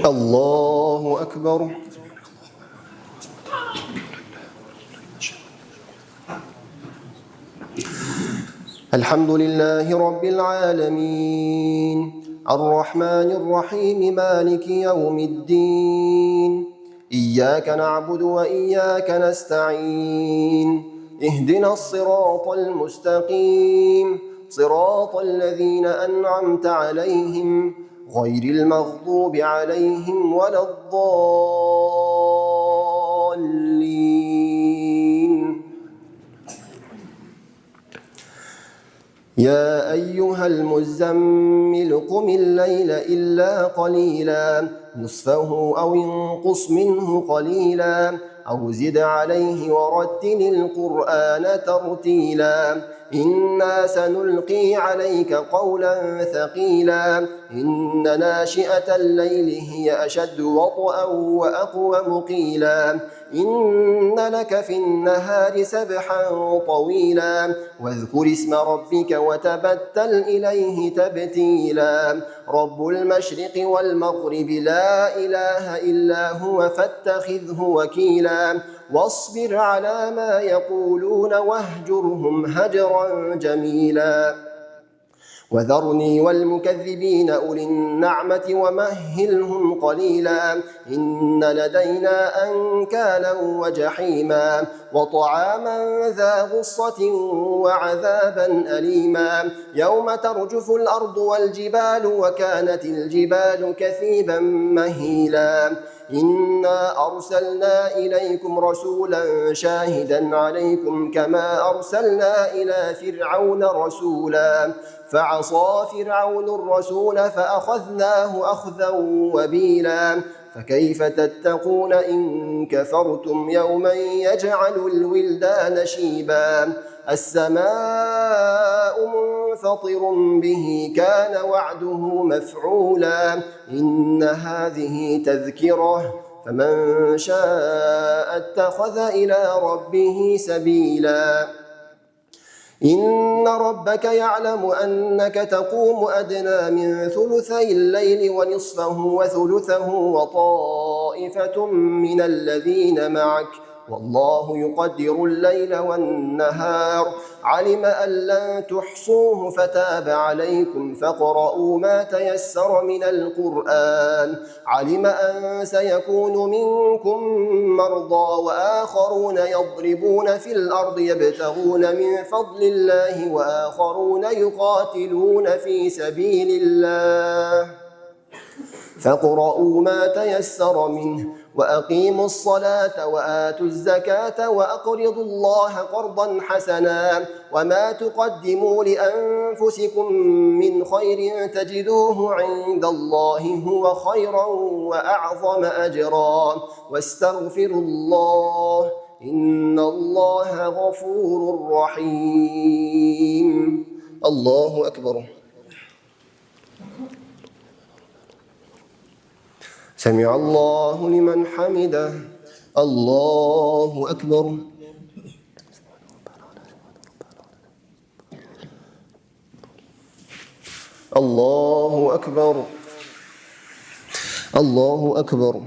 الله أكبر. الحمد لله رب العالمين الرحمن الرحيم مالك يوم الدين إياك نعبد وإياك نستعين اهدنا الصراط المستقيم صراط الذين أنعمت عليهم غير المغضوب عليهم ولا الضالين. يا أيها المزمل قم الليل إلا قليلا نصفه أو انقص منه قليلا أو زد عليه ورتل القرآن ترتيلا إنا سنلقي عليك قولا ثقيلا إن ناشئة الليل هي أشد وطئا وأقوم قيلا إن لك في النهار سبحا طويلا واذكر اسم ربك وتبتل إليه تبتيلا رب المشرق والمغرب لا إله إلا هو فاتخذه وكيلا واصبر على ما يقولون واهجرهم هجرا جميلا وذرني والمكذبين أولي النعمة ومهلهم قليلا إن لدينا أنكالا وجحيما وطعاما ذا غصة وعذابا أليما يوم ترجف الأرض والجبال وكانت الجبال كثيبا مهيلا إنا أرسلنا إليكم رسولا شاهدا عليكم كما أرسلنا إلى فرعون رسولا فعصى فرعون الرسول فأخذناه أخذا وبيلا فكيف تتقون إن كفرتم يوما يجعل الولدان شيبا السماء منفطر به كان وعده مفعولا إن هذه تذكرة فمن شاء اتخذ إلى ربه سبيلا إن ربك يعلم أنك تقوم أدنى من ثلثي الليل ونصفه وثلثه وطائفة من الذين معك والله يقدر الليل والنهار علم أن لن تحصوه فتاب عليكم فاقرؤوا ما تيسر من القرآن علم أن سيكون منكم مرضى وآخرون يضربون في الأرض يبتغون من فضل الله وآخرون يقاتلون في سبيل الله فاقرؤوا ما تيسر منه وأقيموا الصلاة وآتوا الزكاة وأقرضوا الله قرضا حسنا وما تقدموا لأنفسكم من خير تجدوه عند الله هو خيرا وأعظم أجرا واستغفروا الله إن الله غفور رحيم. الله أكبر. سمع الله لمن حمده. الله أكبر. الله أكبر. الله أكبر.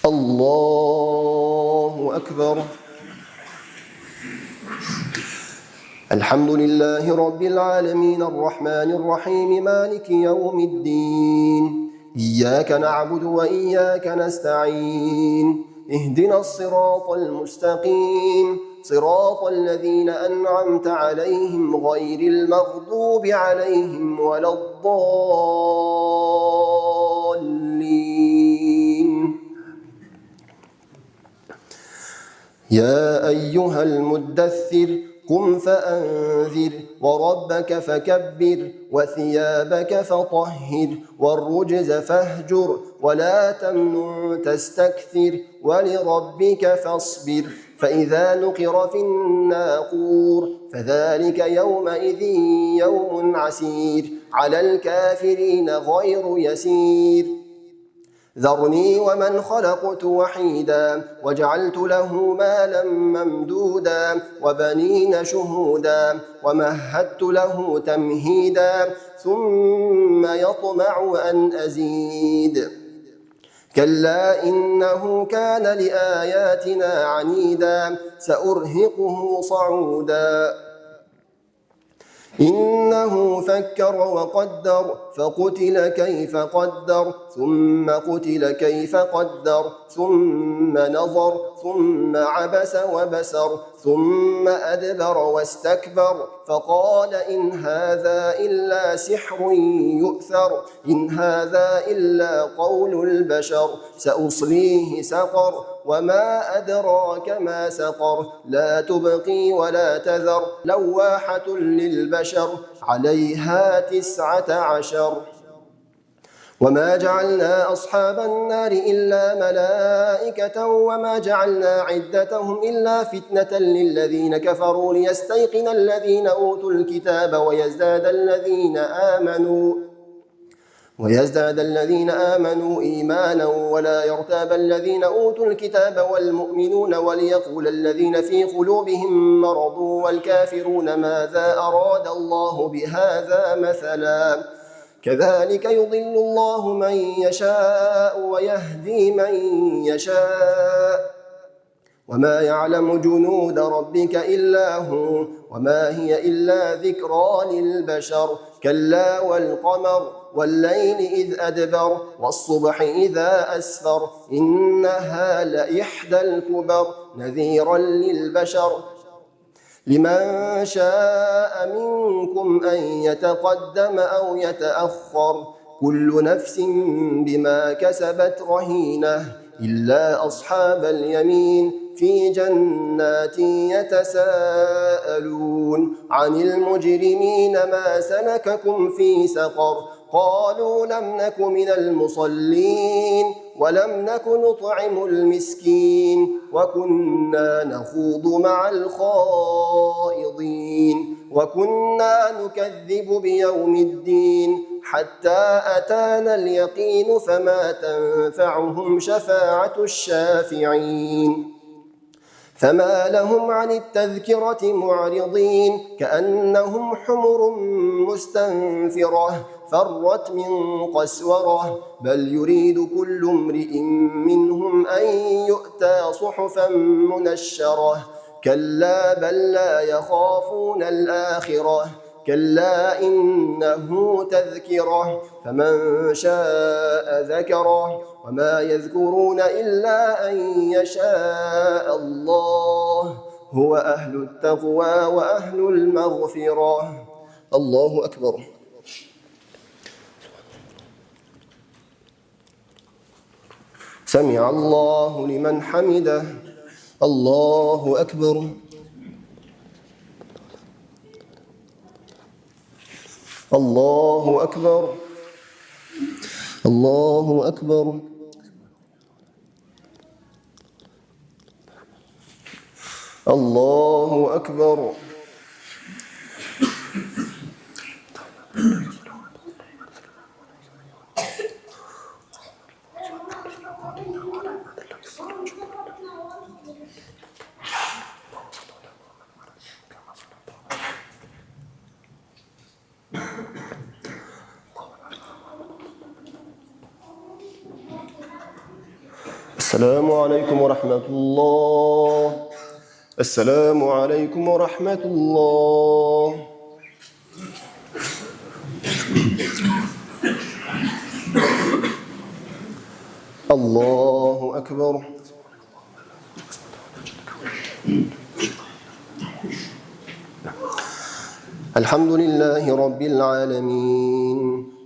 الله أكبر. الحمد لله رب العالمين الرحمن الرحيم مالك يوم الدين إياك نعبد وإياك نستعين اهدنا الصراط المستقيم صراط الذين أنعمت عليهم غير المغضوب عليهم ولا الضالين. يا أيها المدثر قم فأنذر وربك فكبر وثيابك فطهر والرجز فاهجر ولا تمنن تستكثر ولربك فاصبر فإذا نقر في الناقور فذلك يومئذ يوم عسير على الكافرين غير يسير ذرني ومن خلقت وحيدا وجعلت له مالا ممدودا وبنين شهودا ومهدت له تمهيدا ثم يطمع أن أزيد كلا إنه كان لآياتنا عنيدا سأرهقه صعودا إنه فكر وقدر فقتل كيف قدر ثم قتل كيف قدر ثم نظر ثم عبس وبسر ثم أدبر واستكبر فقال إن هذا إلا سحر يؤثر إن هذا إلا قول البشر سأصليه سقر وما أدراك ما سقر لا تبقي ولا تذر لواحة للبشر عليها 19 وما جعلنا أصحاب النار إلا ملائكة وما جعلنا عدتهم إلا فتنة للذين كفروا ليستيقن الذين أوتوا الكتاب ويزداد الذين آمنوا إيمانا ولا يرتاب الذين أوتوا الكتاب والمؤمنون وليقول الذين في قلوبهم مرض والكافرون ماذا أراد الله بهذا مثلا كذلك يضل الله من يشاء ويهدي من يشاء وما يعلم جنود ربك إلا هو وما هي إلا ذكرى للبشر كلا والقمر والليل إذ أدبر والصبح إذا أسفر إنها لإحدى الكبر نذيرا للبشر لمن شاء منكم أن يتقدم أو يتأخر كل نفس بما كسبت رهينة إلا أصحاب اليمين في جنات يتساءلون عن المجرمين ما سلككم في سقر قالوا لم نك من المصلين ولم نك نطعم المسكين وكنا نخوض مع الخائضين وكنا نكذب بيوم الدين حتى أتانا اليقين فما تنفعهم شفاعة الشافعين فما لهم عن التذكرة معرضين كأنهم حمر مستنفرة فرت من قسورة بل يريد كل امرئ منهم أن يؤتى صحفا منشرة كلا بل لا يخافون الآخرة كلا إنه تذكرة فمن شاء ذكره وما يذكرون إلا أن يشاء الله هو أهل التقوى وأهل المغفرة الله أكبر سمع الله لمن حمده الله أكبر الله أكبر الله أكبر الله أكبر السلام عليكم ورحمة الله السلام عليكم ورحمة الله الله أكبر الحمد لله رب العالمين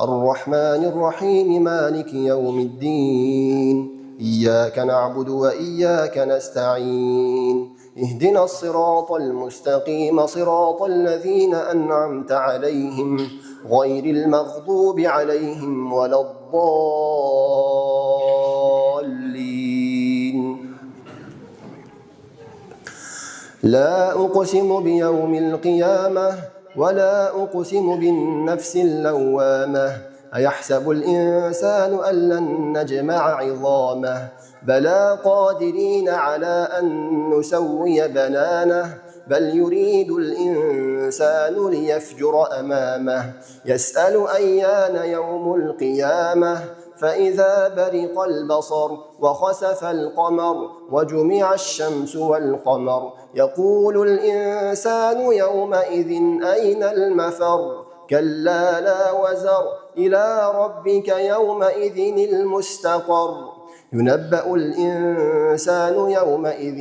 الرحمن الرحيم مالك يوم الدين إياك نعبد وإياك نستعين اهدنا الصراط المستقيم صراط الذين أنعمت عليهم غير المغضوب عليهم ولا الضالين لا أقسم بيوم القيامة ولا أقسم بالنفس اللوامة أيحسب الإنسان أن لن نجمع عظامه بلى قادرين على أن نسوي بنانه بل يريد الإنسان ليفجر أمامه يسأل أيان يوم القيامة فإذا برق البصر وخسف القمر وجمع الشمس والقمر يقول الإنسان يومئذ أين المفر كلا لا وزر إلى ربك يومئذ المستقر ينبأ الإنسان يومئذ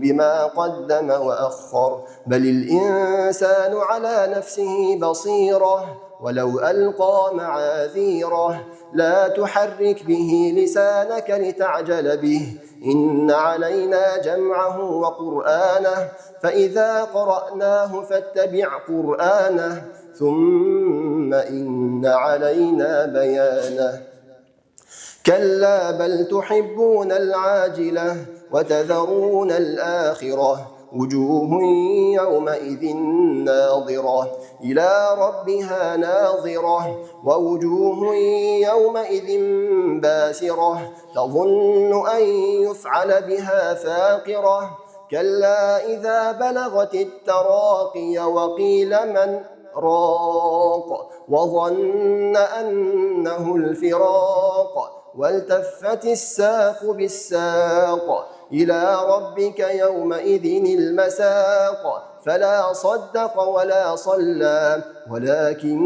بما قدم وأخر بل الإنسان على نفسه بصيرة ولو ألقى معاذيره لا تحرك به لسانك لتعجل به إن علينا جمعه وقرآنه فإذا قرأناه فاتبع قرآنه ثم إن علينا بيانه كلا بل تحبون العاجلة وتذرون الآخرة وجوه يومئذ ناظرة إلى ربها ناظرة ووجوه يومئذ باسرة تظن أن يفعل بها فاقرة كلا إذا بلغت التراقي وقيل من راق وظن أنه الفراق والتفت الساق بالساق إلى ربك يومئذ المساق فلا صدق ولا صلى ولكن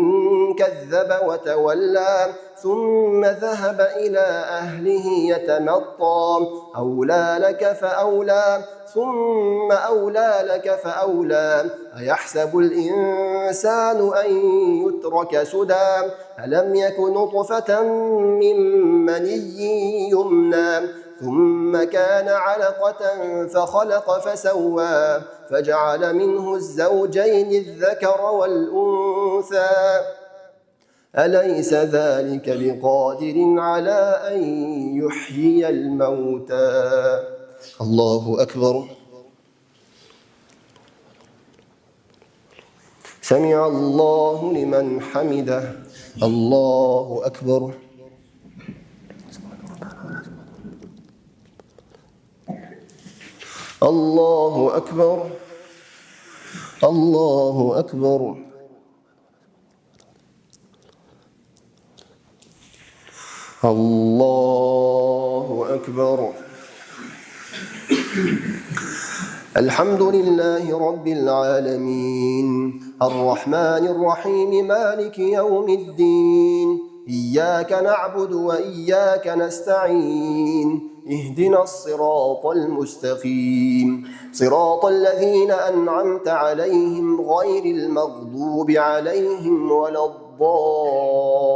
كذب وتولى ثم ذهب إلى أهله يتمطى أولى لك فأولى ثم أولى لك فأولى أيحسب الإنسان أن يترك سدى ألم يك نطفة من مني يمنى ثم كان علقة فخلق فسوى فجعل منه الزوجين الذكر والأنثى أليس ذلك بقادر على أن يحيي الموتى الله أكبر سمع الله لمن حمده الله أكبر الله أكبر الله أكبر الله أكبر الحمد لله رب العالمين الرحمن الرحيم مالك يوم الدين إياك نعبد وإياك نستعين اهدنا الصراط المستقيم صراط الذين أنعمت عليهم غير المغضوب عليهم ولا الضالين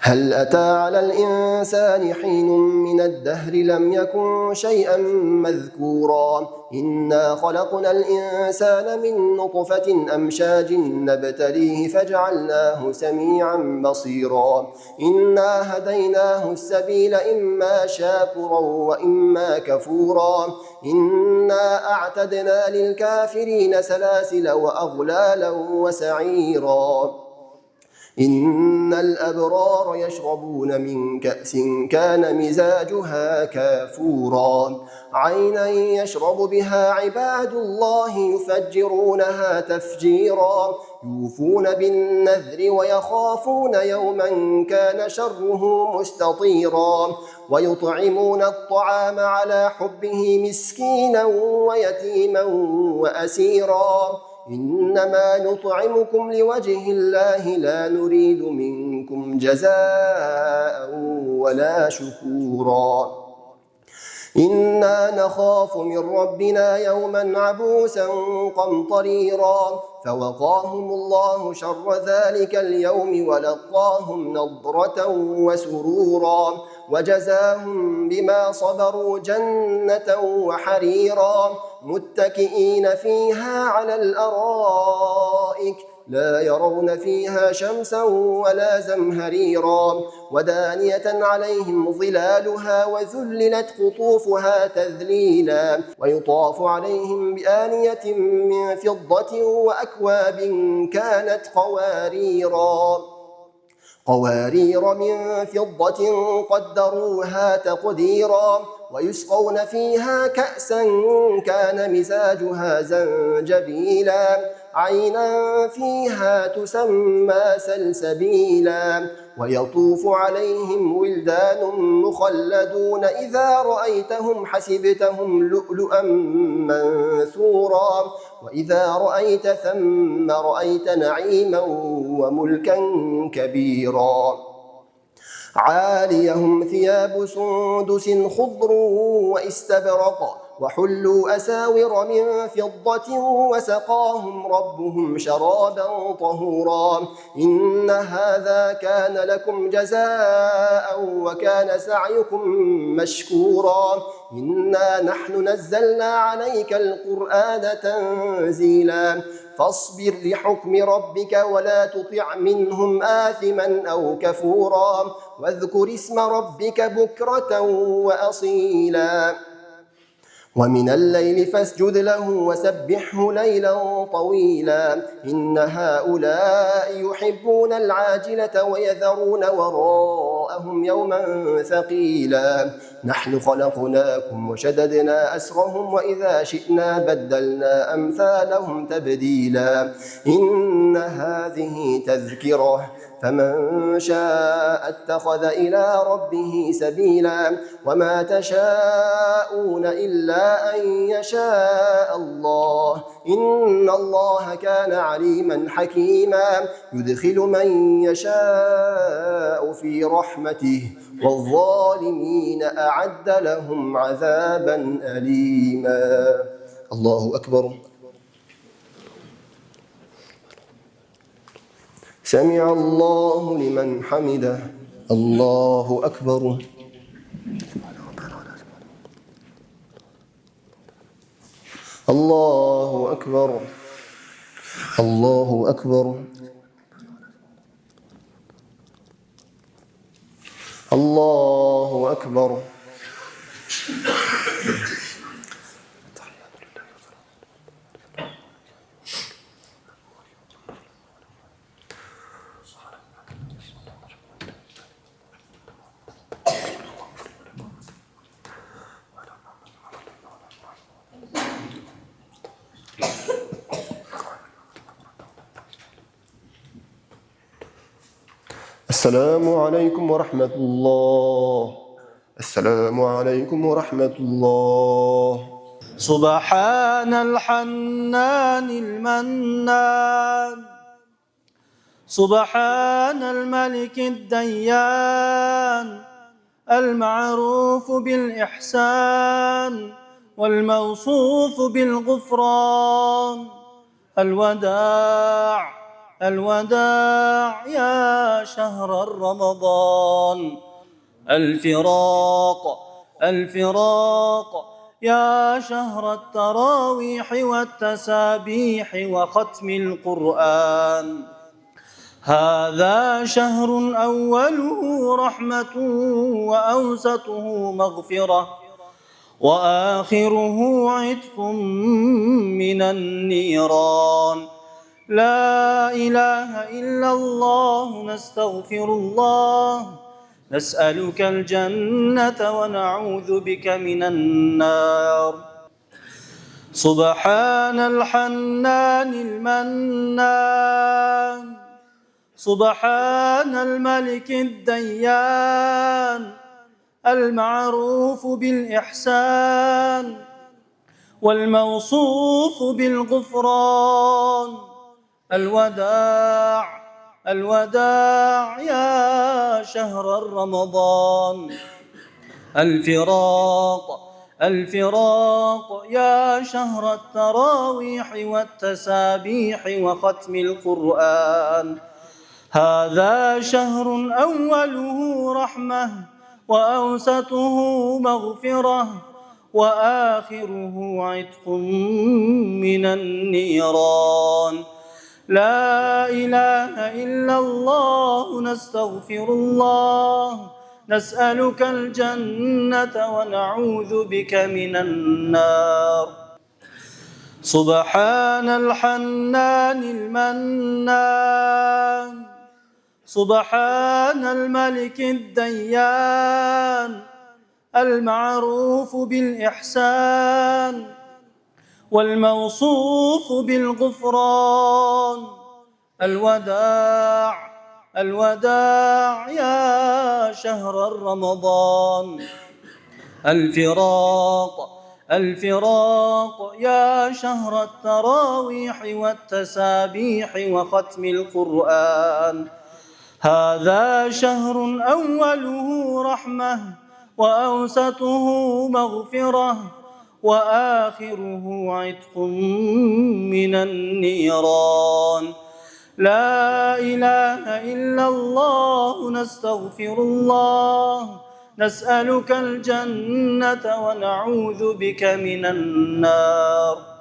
هل أتى على الإنسان حين من الدهر لم يكن شيئا مذكورا إنا خلقنا الإنسان من نطفة أمشاج نبتليه فجعلناه سميعا بصيرا إنا هديناه السبيل إما شاكرا وإما كفورا إنا أعتدنا للكافرين سلاسل وأغلالا وسعيرا إن الأبرار يشربون من كأس كان مزاجها كافورا عينا يشرب بها عباد الله يفجرونها تفجيرا يوفون بالنذر ويخافون يوما كان شره مستطيرا ويطعمون الطعام على حبه مسكينا ويتيما وأسيرا إنما نطعمكم لوجه الله لا نريد منكم جزاء ولا شكورا إنا نخاف من ربنا يوما عبوسا قمطريرا فوقاهم الله شر ذلك اليوم ولقاهم نضرة وسرورا وجزاهم بما صبروا جنة وحريرا متكئين فيها على الأرائك لا يرون فيها شمسا ولا زمهريرا ودانية عليهم ظلالها وذللت قطوفها تذليلا ويطاف عليهم بآنية من فضة وأكواب كانت قوارير من فضة قدروها تقديرا ويسقون فيها كأسا كان مزاجها زنجبيلا عينا فيها تسمى سلسبيلا ويطوف عليهم ولدان مخلدون إذا رأيتهم حسبتهم لؤلؤا منثورا وإذا رأيت ثم رأيت نعيما وملكا كبيرا عاليهم ثياب سندس خضر واستبرق وحلوا أساور من فضة وسقاهم ربهم شرابا طهورا إن هذا كان لكم جزاء وكان سعيكم مشكورا إنا نحن نزلنا عليك القرآن تنزيلا فاصبر لحكم ربك ولا تطع منهم آثما أو كفورا واذكر اسم ربك بكرة وأصيلا ومن الليل فاسجد له وسبحه ليلا طويلا إن هؤلاء يحبون العاجلة ويذرون وراءهم يوما ثقيلا نحن خلقناكم وشددنا أسرهم وإذا شئنا بدلنا أمثالهم تبديلا إن هذه تذكرة فمن شاء اتخذ إلى ربه سبيلا وما تشاءون إلا أن يشاء الله إن الله كان عليما حكيما يدخل من يشاء في رحمته والظالمين أعد لهم عذابا أليما الله أكبر سمع الله لمن حمده الله أكبر الله أكبر الله أكبر الله أكبر السلام عليكم ورحمة الله السلام عليكم ورحمة الله سبحان الحنان المنان سبحان الملك الديان المعروف بالإحسان والموصوف بالغفران الوداع يا شهر رمضان الفراق يا شهر التراويح والتسابيح وختم القرآن هذا شهر أوله رحمة وأوسطه مغفرة وآخره عتق من النيران لا إله إلا الله نستغفر الله نسألك الجنة ونعوذ بك من النار سبحان الحنان المنان سبحان الملك الديان المعروف بالإحسان والموصوف بالغفران الوداع يا شهر رمضان الفراق يا شهر التراويح والتسابيح وختم القرآن هذا شهر أوله رحمة وأوسطه مغفرة وآخره عتق من النيران لا إله إلا الله نستغفر الله نسألك الجنة ونعوذ بك من النار سبحان الحنان المنان سبحان الملك الديان المعروف بالإحسان والموصوف بالغفران الوداع الوداع يا شهر رمضان الفراق الفراق يا شهر التراويح والتسابيح وختم القرآن هذا شهر أوله رحمة وأوسطه مغفرة وآخره عتق من النيران لا إله إلا الله نستغفر الله نسألك الجنة ونعوذ بك من النار